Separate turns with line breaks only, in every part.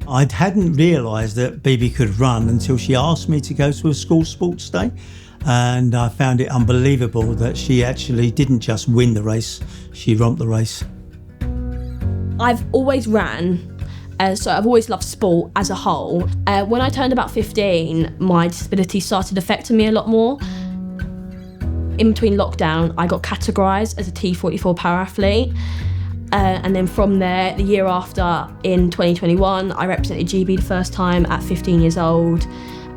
I hadn't realised that Bebe could run until she asked me to go to a school sports day. And I found it unbelievable that she actually didn't just win the race, she romped the race.
I've always ran, so I've always loved sport as a whole. When I turned about 15, my disability started affecting me a lot more. In between lockdown, I got categorised as a T44 para-athlete. And then from there, the year after, in 2021, I represented GB the first time at 15 years old.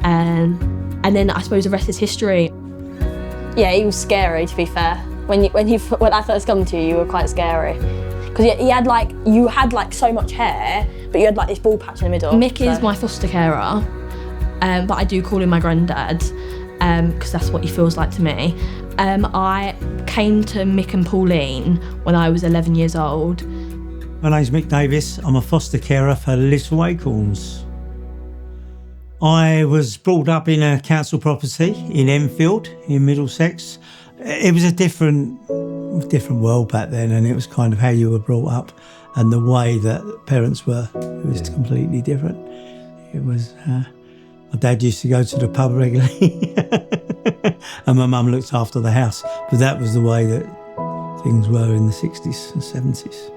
And then I suppose the rest is history.
Yeah, he was scary, to be fair. When I first come to you, you were quite scary. Because you had so much hair, but you had this bald patch in the middle.
Mick is my foster carer, but I do call him my granddad, because that's what he feels like to me. I came to Mick and Pauline when I was 11 years old.
My name's Mick Davis. I'm a foster carer for Little Acorns. I was brought up in a council property in Enfield, in Middlesex. It was a different world back then, and it was kind of how you were brought up and the way that parents were. It was completely different. It was, my dad used to go to the pub regularly and my mum looked after the house. But that was the way that things were in the 60s and 70s.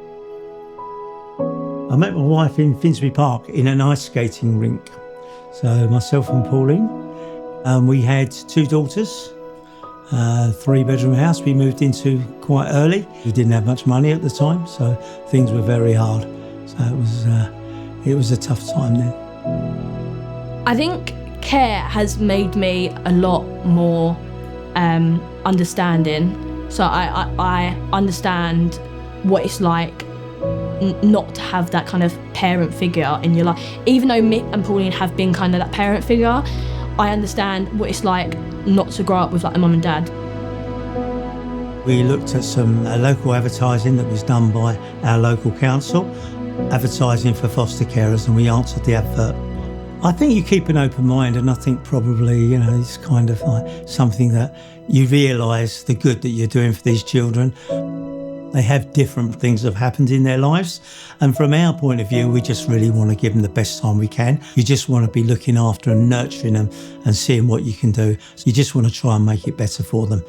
I met my wife in Finsbury Park in an ice skating rink. So myself and Pauline, we had 2 daughters, 3-bedroom house we moved into quite early. We didn't have much money at the time, so things were very hard. So it was a tough time then.
I think care has made me a lot more understanding. So I understand what it's like not to have that kind of parent figure in your life. Even though Mick and Pauline have been kind of that parent figure, I understand what it's like not to grow up with a mum and dad.
We looked at some local advertising that was done by our local council, advertising for foster carers, and we answered the advert. I think you keep an open mind, and I think probably, it's kind of like something that you realise the good that you're doing for these children. They have different things that have happened in their lives. And from our point of view, we just really want to give them the best time we can. You just want to be looking after and nurturing them and seeing what you can do. So you just want to try and make it better for them.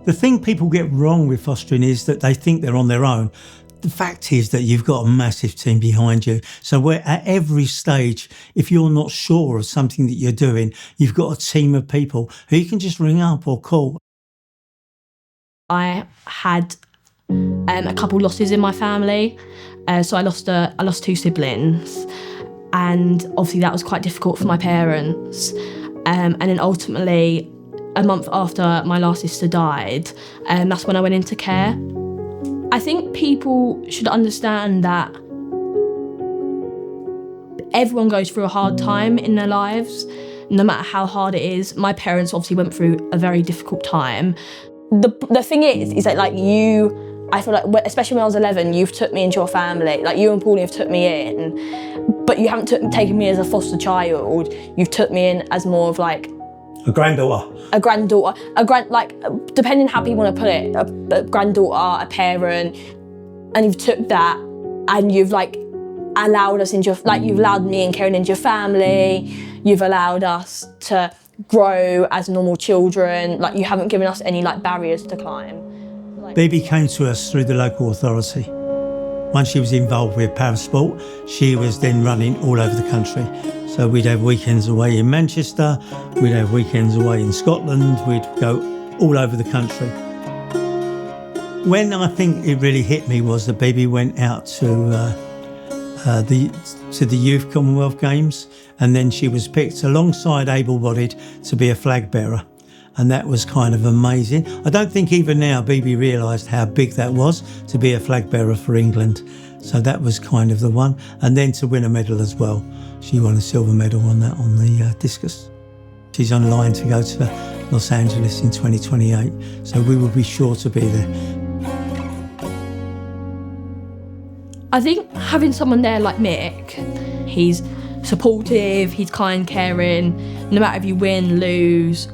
The thing people get wrong with fostering is that they think they're on their own. The fact is that you've got a massive team behind you. So we're at every stage, if you're not sure of something that you're doing, you've got a team of people who you can just ring up or call.
I had a couple losses in my family. So I lost 2 siblings, and obviously that was quite difficult for my parents. And then ultimately, a month after my last sister died, that's when I went into care. I think people should understand that everyone goes through a hard time in their lives, no matter how hard it is. My parents obviously went through a very difficult time. The thing is that I feel like, especially when I was 11, you've took me into your family. You and Pauline have took me in, but you haven't taken me as a foster child. You've took me in as more of
a granddaughter.
Depending how people want to put it, a granddaughter, a parent, and you've took that and you've allowed us into you've allowed me and Karen into your family. You've allowed us to grow as normal children. You haven't given us any barriers to climb.
Bebe came to us through the local authority. Once she was involved with parasport, she was then running all over the country. So we'd have weekends away in Manchester, we'd have weekends away in Scotland, we'd go all over the country. When I think it really hit me was that Bebe went out to the Youth Commonwealth Games, and then she was picked alongside able-bodied to be a flag bearer. And that was kind of amazing. I don't think even now Bebe realised how big that was to be a flag bearer for England. So that was kind of the one. And then to win a medal as well. She won a silver medal on the discus. She's on line to go to Los Angeles in 2028. So we will be sure to be there.
I think having someone there like Mick, he's supportive, he's kind, caring. No matter if you win, lose,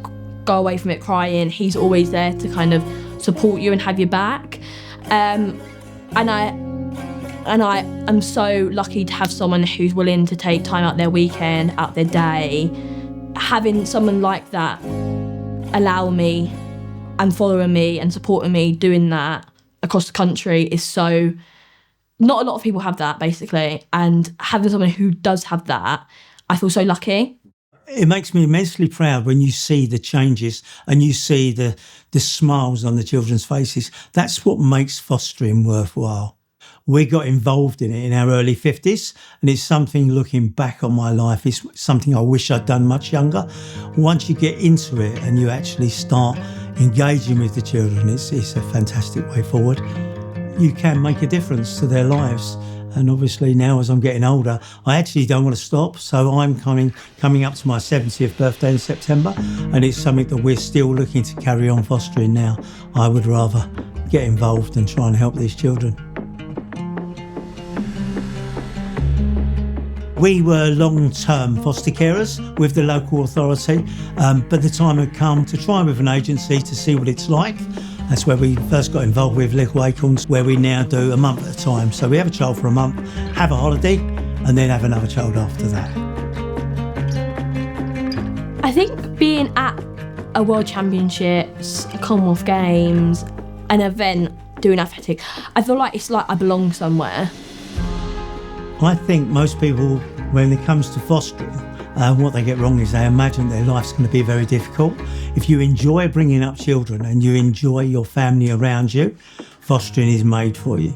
go away from it crying, he's always there to kind of support you and have your back. And And I am so lucky to have someone who's willing to take time out their weekend, out their day. Having someone like that allow me and following me and supporting me doing that across the country is so... Not a lot of people have that, basically. And having someone who does have that, I feel so lucky.
It makes me immensely proud when you see the changes and you see the smiles on the children's faces. That's what makes fostering worthwhile. We got involved in it in our early 50s, and it's something, looking back on my life, is something I wish I'd done much younger. Once you get into it and you actually start engaging with the children, it's a fantastic way forward. You can make a difference to their lives. And obviously now, as I'm getting older, I actually don't want to stop. So I'm coming up to my 70th birthday in September, and it's something that we're still looking to carry on fostering now. I would rather get involved and try and help these children. We were long-term foster carers with the local authority, but the time had come to try with an agency to see what it's like. That's where we first got involved with Little Acorns, where we now do a month at a time. So we have a child for a month, have a holiday, and then have another child after that.
I think being at a World Championships, a Commonwealth Games, an event, doing athletics, I feel like it's like I belong somewhere.
I think most people, when it comes to fostering, what they get wrong is they imagine their life's going to be very difficult. If you enjoy bringing up children and you enjoy your family around you, fostering is made for you.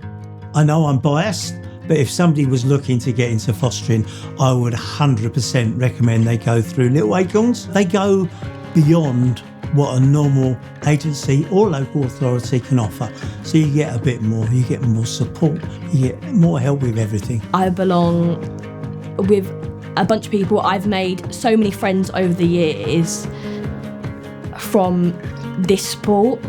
I know I'm biased, but if somebody was looking to get into fostering, I would 100% recommend they go through Little Acorns. They go beyond what a normal agency or local authority can offer. So you get a bit more, you get more support, you get more help with everything.
I belong with a bunch of people. I've made so many friends over the years from this sport.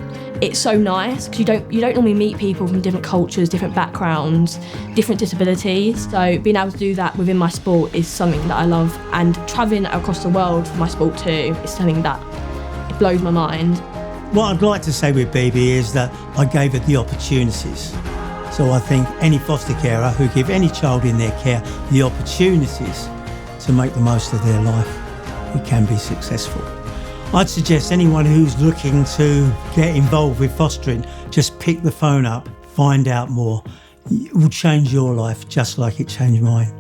It's so nice because you don't normally meet people from different cultures, different backgrounds, different disabilities. So being able to do that within my sport is something that I love, and travelling across the world for my sport too is something that it blows my mind.
What I'd like to say with Bebe is that I gave her the opportunities. So I think any foster carer who give any child in their care the opportunities to make the most of their life, it can be successful. I'd suggest anyone who's looking to get involved with fostering, just pick the phone up, find out more. It will change your life just like it changed mine.